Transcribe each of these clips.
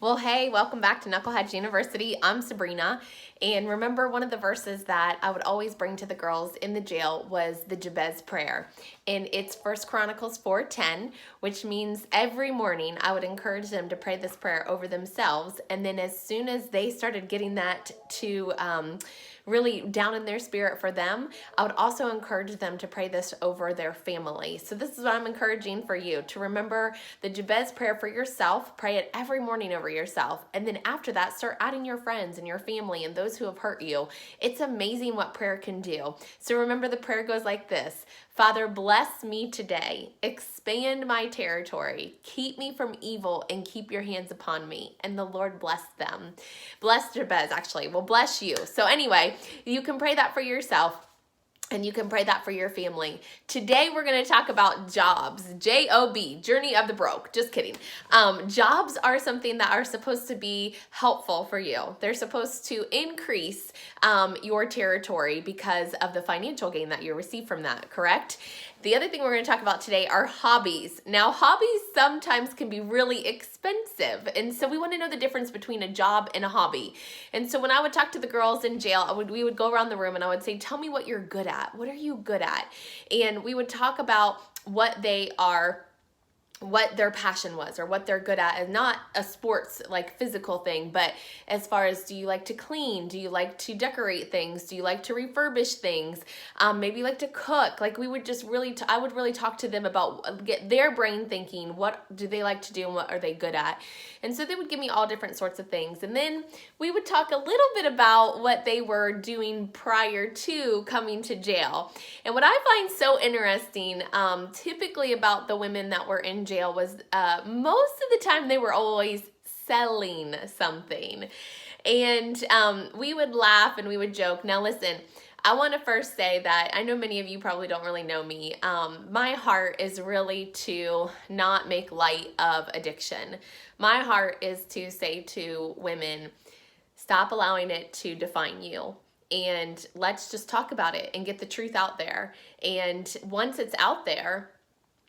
Well, hey, welcome back to Knuckleheads University. I'm Sabrina. And remember, one of the verses that I would always bring to the girls in the jail was the Jabez prayer. And it's 1 Chronicles 4:10, which means every morning I would encourage them to pray this prayer over themselves. And then as soon as they started getting that to really down in their spirit for them, I would also encourage them to pray this over their family. So this is what I'm encouraging for you, to remember the Jabez prayer for yourself. Pray it every morning over yourself. And then after that, start adding your friends and your family and those who have hurt you. It's amazing what prayer can do. So remember, the prayer goes like this: Father, bless me today. Expand my territory. Keep me from evil and keep your hands upon me. And the Lord bless them. Bless Jabez, actually, will bless you. So anyway, you can pray that for yourself. And you can pray that for your family. Today, we're going to talk about jobs. J-O-B, Journey of the Broke. Just kidding. Jobs are something that are supposed to be helpful for you. They're supposed to increase your territory because of the financial gain that you receive from that, correct? The other thing we're going to talk about today are hobbies. Now, hobbies sometimes can be really expensive, and so we want to know the difference between a job and a hobby. And so when I would talk to the girls in jail, we would go around the room and I would say, tell me what you're good at. What are you good at? And we would talk about what they are, what their passion was or what they're good at, and not a sports like physical thing, but as far as, do you like to clean? Do you like to decorate things? Do you like to refurbish things? Maybe you like to cook. Like, we would just really, I would really talk to them about, get their brain thinking, what do they like to do and what are they good at? And so they would give me all different sorts of things. And then we would talk a little bit about what they were doing prior to coming to jail. And what I find so interesting, typically about the women that were in jail, was most of the time they were always selling something. And we would laugh and we would joke. Now listen, I want to first say that I know many of you probably don't really know me. My heart is really to not make light of addiction. My heart is to say to women, stop allowing it to define you. And let's just talk about it and get the truth out there. And once it's out there,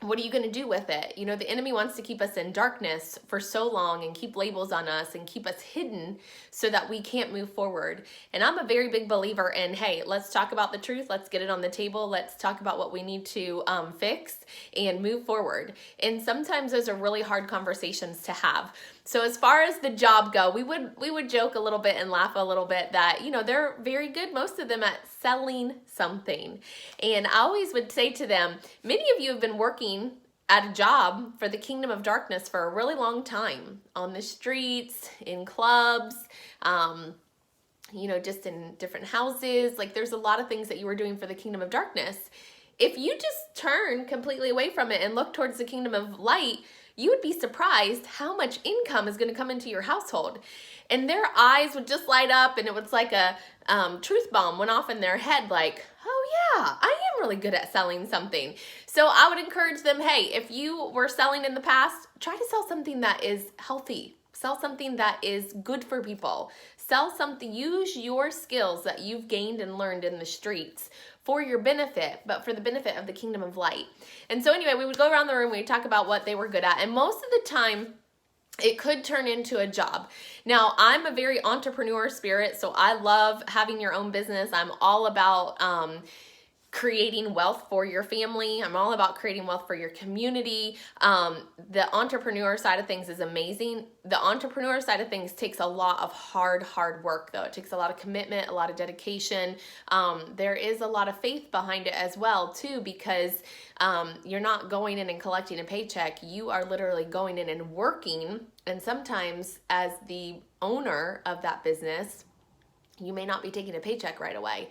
what are you going to do with it? You know, the enemy wants to keep us in darkness for so long and keep labels on us and keep us hidden so that we can't move forward. And I'm a very big believer in, hey, let's talk about the truth. Let's get it on the table. Let's talk about what we need to fix and move forward. And sometimes those are really hard conversations to have. So as far as the job go, we would joke a little bit and laugh a little bit that, you know, they're very good, most of them, at selling something. And I always would say to them, many of you have been working at a job for the kingdom of darkness for a really long time, on the streets, in clubs, you know, just in different houses. Like, there's a lot of things that you were doing for the kingdom of darkness. If you just turn completely away from it and look towards the kingdom of light, you would be surprised how much income is going to come into your household. And their eyes would just light up, and it was like a truth bomb went off in their head, like, oh yeah, I am really good at selling something. So I would encourage them, hey, if you were selling in the past, try to sell something that is healthy. Sell something that is good for people. Sell something, use your skills that you've gained and learned in the streets for your benefit, but for the benefit of the kingdom of light. And so anyway, we would go around the room, we'd talk about what they were good at, and most of the time, it could turn into a job. Now, I'm a very entrepreneur spirit, so I love having your own business. I'm all about creating wealth for your family. I'm all about creating wealth for your community. The entrepreneur side of things is amazing. The entrepreneur side of things takes a lot of hard work, though. It takes a lot of commitment, a lot of dedication. There is a lot of faith behind it as well, too, because you're not going in and collecting a paycheck. You are literally going in and working. And sometimes, as the owner of that business, you may not be taking a paycheck right away.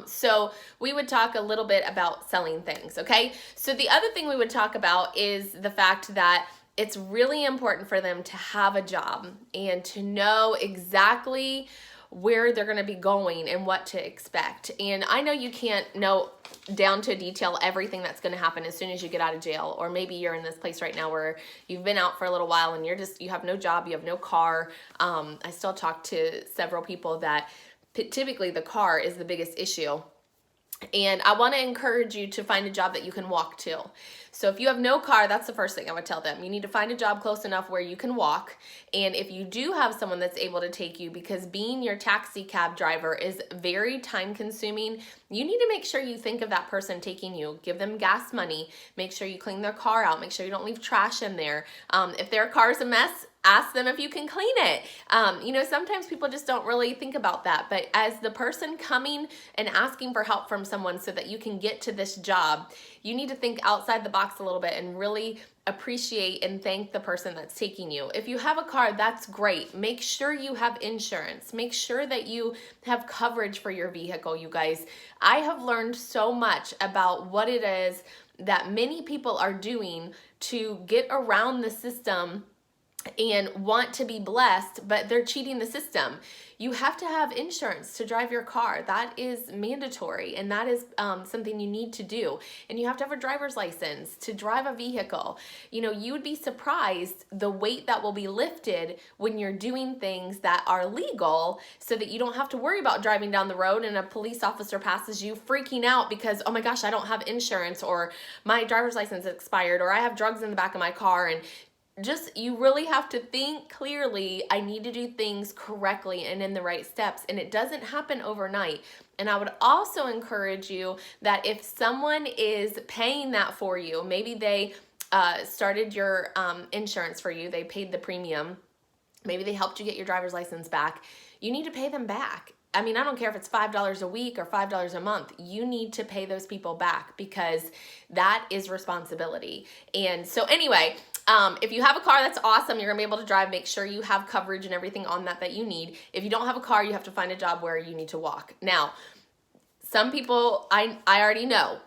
So we would talk a little bit about selling things, okay? So the other thing we would talk about is the fact that it's really important for them to have a job and to know exactly where they're going to be going and what to expect. And I know you can't know down to detail everything that's going to happen as soon as you get out of jail, or maybe you're in this place right now where you've been out for a little while and you have no job, you have no car. I still talk to several people that typically the car is the biggest issue. And I want to encourage you to find a job that you can walk to. So if you have no car, that's the first thing I would tell them. You need to find a job close enough where you can walk. And if you do have someone that's able to take you, because being your taxi cab driver is very time consuming, you need to make sure you think of that person taking you. Give them gas money. Make sure you clean their car out. Make sure you don't leave trash in there. If their car's a mess, ask them if you can clean it. Sometimes people just don't really think about that. But as the person coming and asking for help from someone so that you can get to this job, you need to think outside the box a little bit and really appreciate and thank the person that's taking you. If you have a car, that's great. Make sure you have insurance. Make sure that you have coverage for your vehicle, you guys. I have learned so much about what it is that many people are doing to get around the system and want to be blessed, but they're cheating the system. You have to have insurance to drive your car. That is mandatory, and that is something you need to do. And you have to have a driver's license to drive a vehicle. You would be surprised the weight that will be lifted when you're doing things that are legal, so that you don't have to worry about driving down the road and a police officer passes you freaking out because, oh my gosh, I don't have insurance, or my driver's license expired, or I have drugs in the back of my car. And you really have to think clearly. I need to do things correctly and in the right steps, and it doesn't happen overnight. And I would also encourage you that if someone is paying that for you, maybe they started your insurance for you, they paid the premium, maybe they helped you get your driver's license back, you need to pay them back. I mean, I don't care if it's $5 a week or $5 a month. You need to pay those people back, because that is responsibility. And so anyway, if you have a car, that's awesome. You're gonna be able to drive. Make sure you have coverage and everything on that you need. If you don't have a car, you have to find a job where you need to walk. Now, some people, I already know,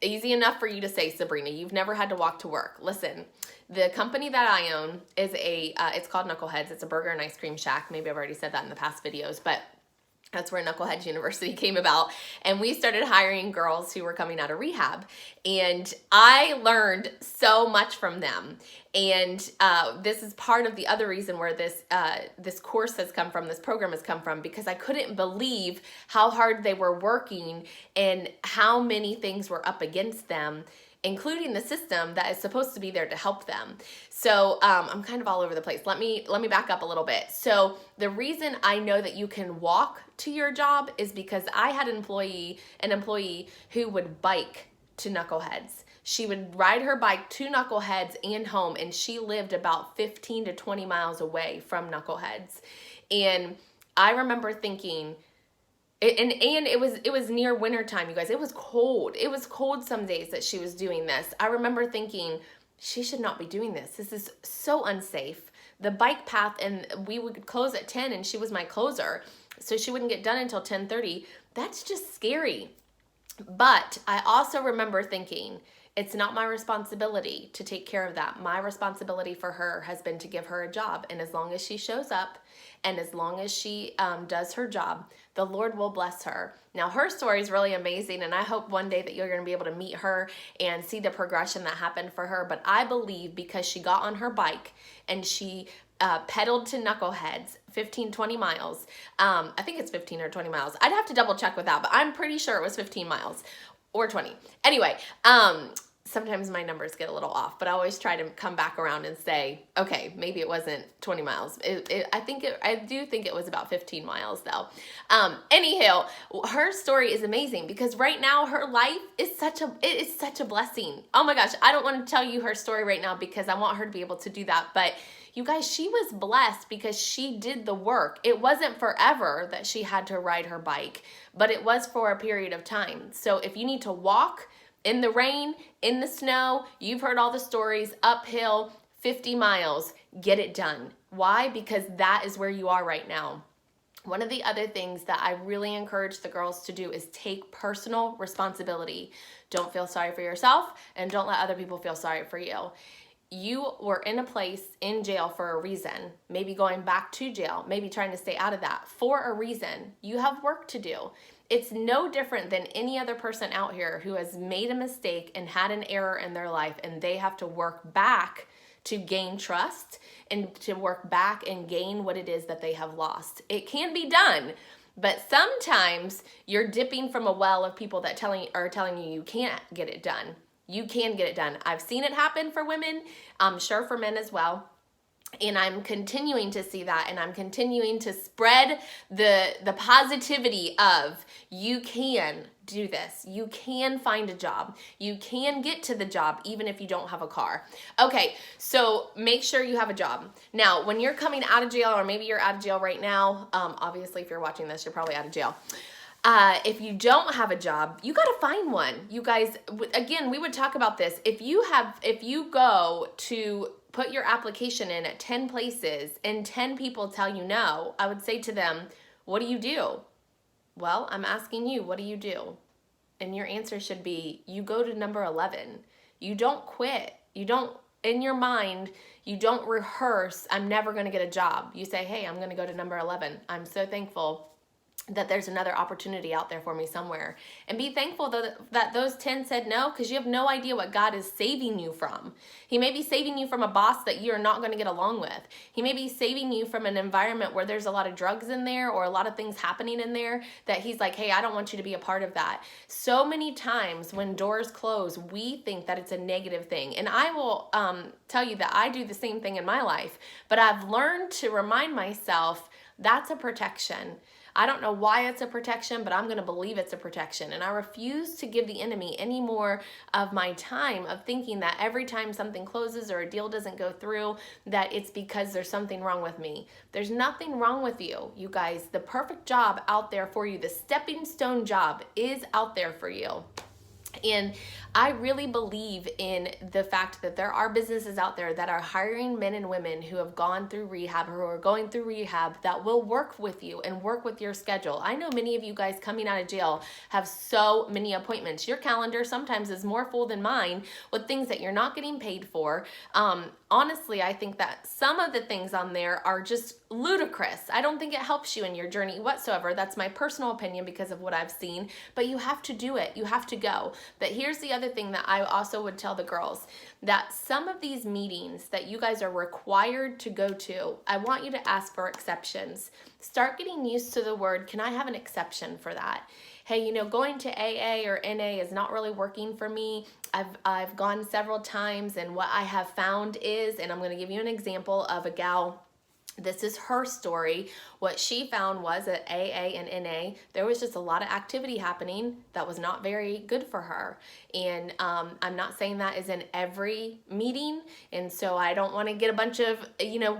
easy enough for you to say, Sabrina, you've never had to walk to work. Listen, the company that I own is it's called Knuckleheads. It's a burger and ice cream shack. Maybe I've already said that in the past videos, but that's where Knuckleheads University came about. And we started hiring girls who were coming out of rehab. And I learned so much from them. And this is part of the other reason where this course has come from, this program has come from, because I couldn't believe how hard they were working and how many things were up against them, including the system that is supposed to be there to help them. So I'm kind of all over the place. Let me back up a little bit. So the reason I know that you can walk to your job is because I had an employee who would bike to Knuckleheads. She would ride her bike to Knuckleheads and home, and she lived about 15 to 20 miles away from Knuckleheads. And I remember thinking, and it was near winter time, you guys. It was cold. It was cold some days that she was doing this. I remember thinking, she should not be doing this. This is so unsafe. The bike path, and we would close at 10, and she was my closer, so she wouldn't get done until 10:30. That's just scary. But I also remember thinking, it's not my responsibility to take care of that. My responsibility for her has been to give her a job. And as long as she shows up and as long as she does her job, the Lord will bless her. Now, her story is really amazing, and I hope one day that you're going to be able to meet her and see the progression that happened for her. But I believe because she got on her bike and she pedaled to Knuckleheads, 15, 20 miles. I think it's 15 or 20 miles. I'd have to double check with that, but I'm pretty sure it was 15 miles. Or 20. Anyway, sometimes my numbers get a little off, but I always try to come back around and say, okay, maybe it wasn't 20 miles. I do think it was about 15 miles though. Anyhow, her story is amazing because right now her life is such a blessing. Oh my gosh, I don't want to tell you her story right now because I want her to be able to do that, but you guys, she was blessed because she did the work. It wasn't forever that she had to ride her bike, but it was for a period of time. So if you need to walk in the rain, in the snow, you've heard all the stories, uphill, 50 miles, get it done. Why? Because that is where you are right now. One of the other things that I really encourage the girls to do is take personal responsibility. Don't feel sorry for yourself and don't let other people feel sorry for you. You were in a place in jail for a reason, maybe going back to jail, maybe trying to stay out of that for a reason. You have work to do. It's no different than any other person out here who has made a mistake and had an error in their life, and they have to work back to gain trust and to work back and gain what it is that they have lost. It can be done, but sometimes you're dipping from a well of people that are telling you you can't get it done. You can get it done. I've seen it happen for women, I'm sure for men as well. And I'm continuing to see that, and I'm continuing to spread the positivity of you can do this. You can find a job. You can get to the job even if you don't have a car. Okay, so make sure you have a job. Now, when you're coming out of jail, or maybe you're out of jail right now, obviously if you're watching this, you're probably out of jail. If you don't have a job, you got to find one. You guys, again, we would talk about this. If you go to put your application in at 10 places and 10 people tell you no, I would say to them, what do you do? Well, I'm asking you, what do you do? And your answer should be, you go to number 11. You don't quit. You don't, in your mind, you don't rehearse, I'm never going to get a job. You say, hey, I'm going to go to number 11. I'm so thankful that there's another opportunity out there for me somewhere. And be thankful that those 10 said no, because you have no idea what God is saving you from. He may be saving you from a boss that you're not going to get along with. He may be saving you from an environment where there's a lot of drugs in there or a lot of things happening in there that he's like, hey, I don't want you to be a part of that. So many times when doors close, we think that it's a negative thing. And I will tell you that I do the same thing in my life, but I've learned to remind myself that's a protection. I don't know why it's a protection, but I'm going to believe it's a protection. And I refuse to give the enemy any more of my time of thinking that every time something closes or a deal doesn't go through, that it's because there's something wrong with me. There's nothing wrong with you, you guys. The perfect job out there for you, the stepping stone job is out there for you. And I really believe in the fact that there are businesses out there that are hiring men and women who have gone through rehab or who are going through rehab that will work with you and work with your schedule. I know many of you guys coming out of jail have so many appointments. Your calendar sometimes is more full than mine with things that you're not getting paid for. Honestly, I think that some of the things on there are just ludicrous. I don't think it helps you in your journey whatsoever. That's my personal opinion because of what I've seen, but you have to do it. You have to go. But here's the other thing that I also would tell the girls, that some of these meetings that you guys are required to go to, I want you to ask for exceptions. Start getting used to the word, can I have an exception for that? Hey, you know, going to AA or NA is not really working for me. I've gone several times, and what I have found is, and I'm going to give you an example of a gal. This is her story. What she found was at AA and NA, there was just a lot of activity happening that was not very good for her. And I'm not saying that is in every meeting. And so I don't want to get a bunch of,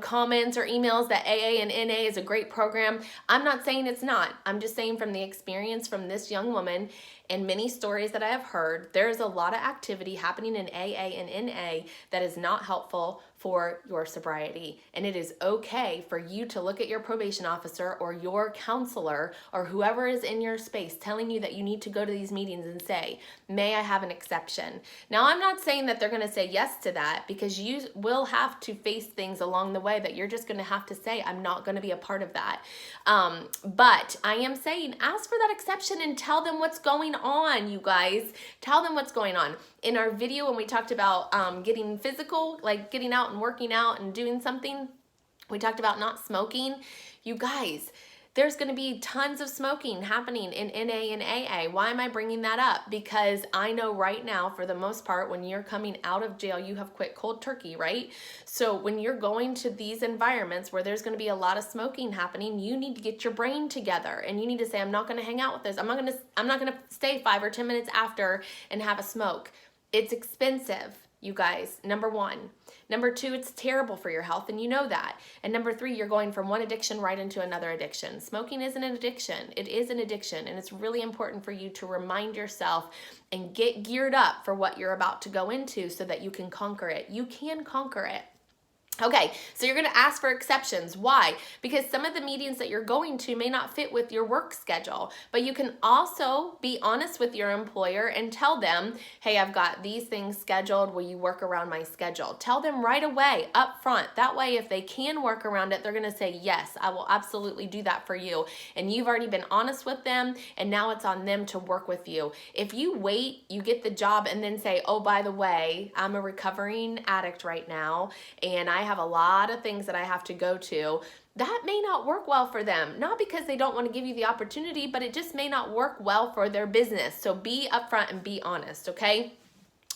comments or emails that AA and NA is a great program. I'm not saying it's not. I'm just saying from the experience from this young woman and many stories that I have heard, there's a lot of activity happening in AA and NA that is not helpful for your sobriety. And it is okay for you to look at your probation officer or your counselor or whoever is in your space telling you that you need to go to these meetings and say, may I have an exception? Now, I'm not saying that they're going to say yes to that, because you will have to face things along the way that you're just going to have to say, I'm not going to be a part of that. But I am saying, ask for that exception and tell them what's going on, you guys. Tell them what's going on. In our video when we talked about getting physical, like getting out and working out and doing something, we talked about not smoking. You guys, there's going to be tons of smoking happening in NA and AA. Why am I bringing that up? Because I know right now, for the most part, when you're coming out of jail, you have quit cold turkey, right? So when you're going to these environments where there's going to be a lot of smoking happening, you need to get your brain together and you need to say, I'm not going to hang out with this. I'm not going to stay 5 or 10 minutes after and have a smoke. It's expensive, you guys, number one. Number two, it's terrible for your health, and you know that. And number three, you're going from one addiction right into another addiction. Smoking isn't an addiction. It is an addiction, and it's really important for you to remind yourself and get geared up for what you're about to go into so that you can conquer it. You can conquer it. Okay, so you're going to ask for exceptions. Why? Because some of the meetings that you're going to may not fit with your work schedule, but you can also be honest with your employer and tell them, hey, I've got these things scheduled. Will you work around my schedule? Tell them right away, up front. That way, if they can work around it, they're going to say, yes, I will absolutely do that for you. And you've already been honest with them, and now it's on them to work with you. If you wait, you get the job, and then say, oh, by the way, I'm a recovering addict right now, and I have a lot of things that I have to go to, that may not work well for them. Not because they don't want to give you the opportunity, but it just may not work well for their business. So be upfront and be honest, okay?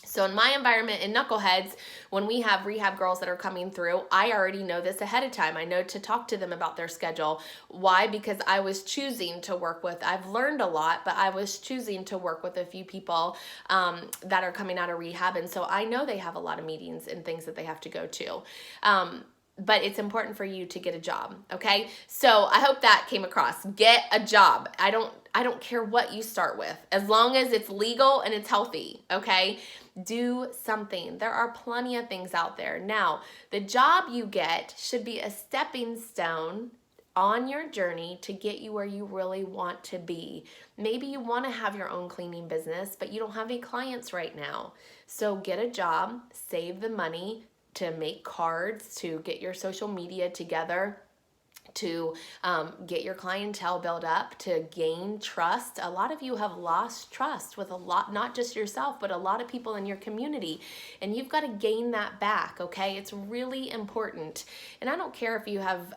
So in my environment in Knuckleheads, when we have rehab girls that are coming through, I already know this ahead of time. I know to talk to them about their schedule. Why? Because I was choosing to work with, I've learned a lot, but I was choosing to work with a few people that are coming out of rehab. And so I know they have a lot of meetings and things that they have to go to. But it's important for you to get a job, okay? So I hope that came across. Get a job. I don't care what you start with, as long as it's legal and it's healthy, okay? Do something. There are plenty of things out there. Now, the job you get should be a stepping stone on your journey to get you where you really want to be. Maybe you want to have your own cleaning business, but you don't have any clients right now. So get a job, save the money to make cards, to get your social media together, to get your clientele built up, to gain trust. A lot of you have lost trust with a lot, not just yourself, but a lot of people in your community. And you've got to gain that back, okay? It's really important. And I don't care if you have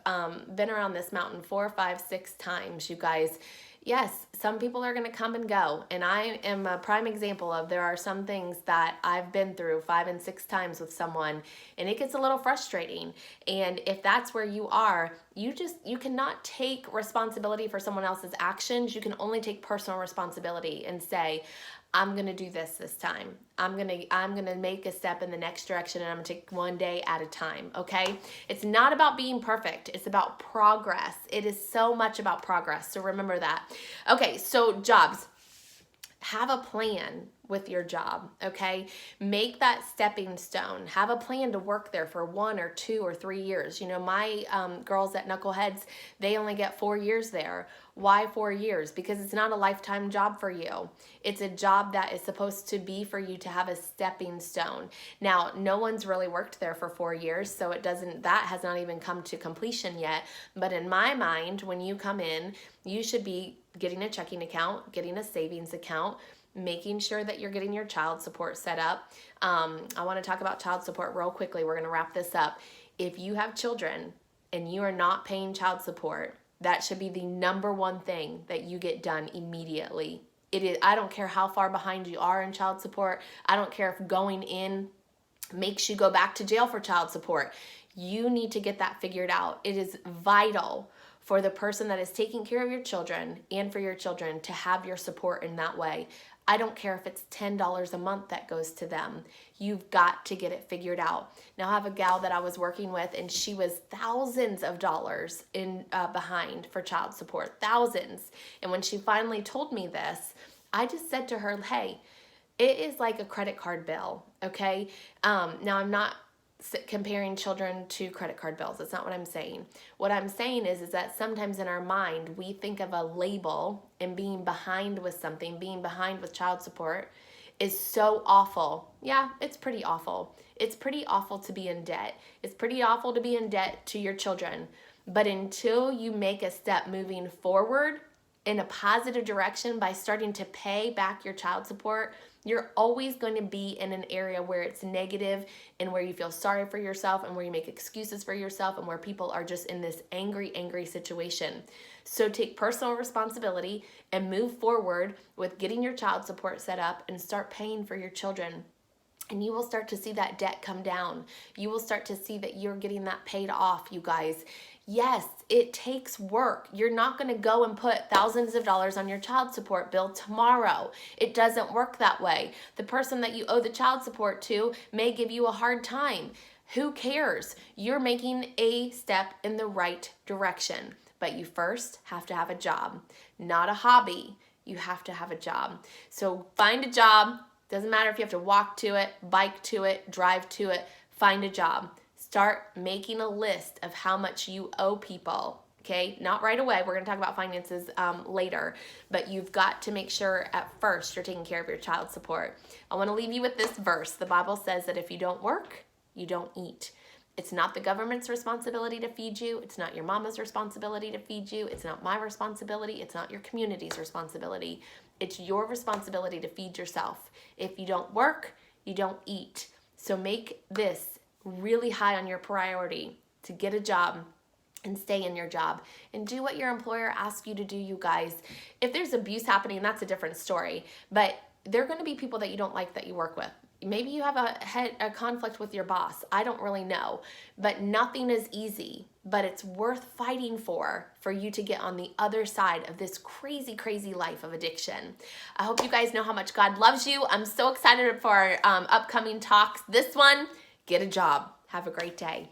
been around this mountain 4, 5, 6 times, you guys. Yes, some people are going to come and go, and I am a prime example of there are some things that I've been through 5 and 6 times with someone, and it gets a little frustrating. And if that's where you are, you cannot take responsibility for someone else's actions. You can only take personal responsibility and say, I'm going to do this time. I'm going to make a step in the next direction, and I'm going to take one day at a time, okay? It's not about being perfect. It's about progress. It is so much about progress, so remember that. Okay, so jobs. Have a plan with your job, okay? Make that stepping stone. Have a plan to work there for 1 or 2 or 3 years. You know, my girls at Knuckleheads, they only get 4 years there. Why 4 years? Because it's not a lifetime job for you. It's a job that is supposed to be for you to have a stepping stone. Now, no one's really worked there for 4 years, so that has not even come to completion yet. But in my mind, when you come in, you should be getting a checking account, getting a savings account, making sure that you're getting your child support set up. I want to talk about child support real quickly. We're going to wrap this up. If you have children and you are not paying child support, that should be the number one thing that you get done immediately. It is. I don't care how far behind you are in child support. I don't care if going in makes you go back to jail for child support. You need to get that figured out. It is vital for the person that is taking care of your children and for your children to have your support in that way. I don't care if it's $10 a month that goes to them. You've got to get it figured out. Now, I have a gal that I was working with, and she was thousands of dollars in behind for child support, thousands. And when she finally told me this, I just said to her, hey, it is like a credit card bill, okay? Now, I'm not comparing children to credit card bills. That's not what I'm saying. What I'm saying is that sometimes in our mind, we think of a label, and being behind with something, being behind with child support is so awful. Yeah, it's pretty awful. It's pretty awful to be in debt. It's pretty awful to be in debt to your children. But until you make a step moving forward in a positive direction by starting to pay back your child support, you're always going to be in an area where it's negative and where you feel sorry for yourself and where you make excuses for yourself and where people are just in this angry situation. So take personal responsibility and move forward with getting your child support set up and start paying for your children. And you will start to see that debt come down. You will start to see that you're getting that paid off, you guys. Yes, it takes work. You're not going to go and put thousands of dollars on your child support bill tomorrow. It doesn't work that way. The person that you owe the child support to may give you a hard time. Who cares? You're making a step in the right direction. But you first have to have a job, not a hobby. You have to have a job. So find a job. Doesn't matter if you have to walk to it, bike to it, drive to it. Find a job. Start making a list of how much you owe people, okay? Not right away. We're going to talk about finances later, but you've got to make sure at first you're taking care of your child support. I want to leave you with this verse. The Bible says that if you don't work, you don't eat. It's not the government's responsibility to feed you. It's not your mama's responsibility to feed you. It's not my responsibility. It's not your community's responsibility. It's your responsibility to feed yourself. If you don't work, you don't eat. So make this really high on your priority to get a job and stay in your job and do what your employer asks you to do, you guys. If there's abuse happening, that's a different story. But there are going to be people that you don't like that you work with. maybe you have a conflict with your boss. I don't really know, but nothing is easy, but it's worth fighting for you to get on the other side of this crazy, crazy life of addiction. I hope you guys know how much God loves you. I'm so excited for our upcoming talks. This one, get a job. Have a great day.